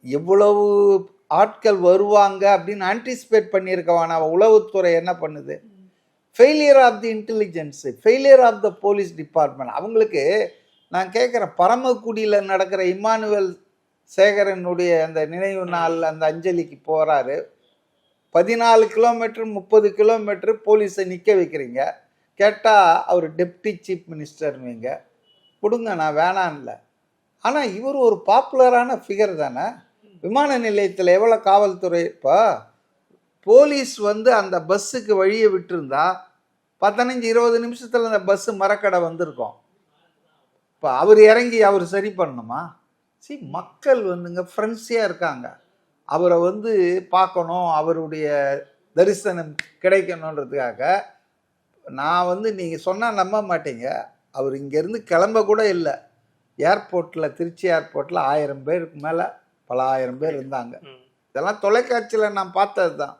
எவ்வளவு ஆட்கள் வருவாங்க அப்படின்னு ஆன்டிசிபேட் பண்ணியிருக்கவான உளவுத்துறை என்ன பண்ணுது? Failure of the intelligence, failure of the police department. அவங்களுக்கு நான் கேட்குறேன், பரமக்குடியில் நடக்கிற இம்மானுவேல் சேகரனுடைய அந்த நினைவு நாள் அந்த அஞ்சலிக்கு போகிறாரு, 14 கிலோமீட்டர் 30 கிலோமீட்டர் போலீஸை நிற்க வைக்கிறீங்க. கேட்டால் அவர் டெப்டி சீஃப் மினிஸ்டர்னுவீங்க. கொடுங்க, நான் வேணான்ல. ஆனால் இவர் ஒரு பாப்புலரான ஃபிகர் தானே. விமான நிலையத்தில் எவ்வளோ காவல்துறை, இப்போ போலீஸ் வந்து அந்த பஸ்ஸுக்கு வழியை விட்டுருந்தா 15-20 நிமிஷத்தில் அந்த பஸ்ஸு மரக்கடை வந்திருக்கோம். இப்போ அவர் இறங்கி அவர் சரி பண்ணணுமா? மக்கள் வந்துங்க ஃப்ரெண்ட்ஸியாக இருக்காங்க, அவரை வந்து பார்க்கணும், அவருடைய தரிசனம் கிடைக்கணுன்றதுக்காக. நான் வந்து நீங்கள் சொன்னால் நம்ப மாட்டீங்க, அவர் இங்கேருந்து கிளம்ப கூட இல்லை. ஏர்போர்ட்டில், திருச்சி ஏர்போர்ட்டில் 1000 பேருக்கு மேலே, பல 1000 பேர் இருந்தாங்க. இதெல்லாம் தொலைக்காட்சியில் நான் பார்த்தது தான்.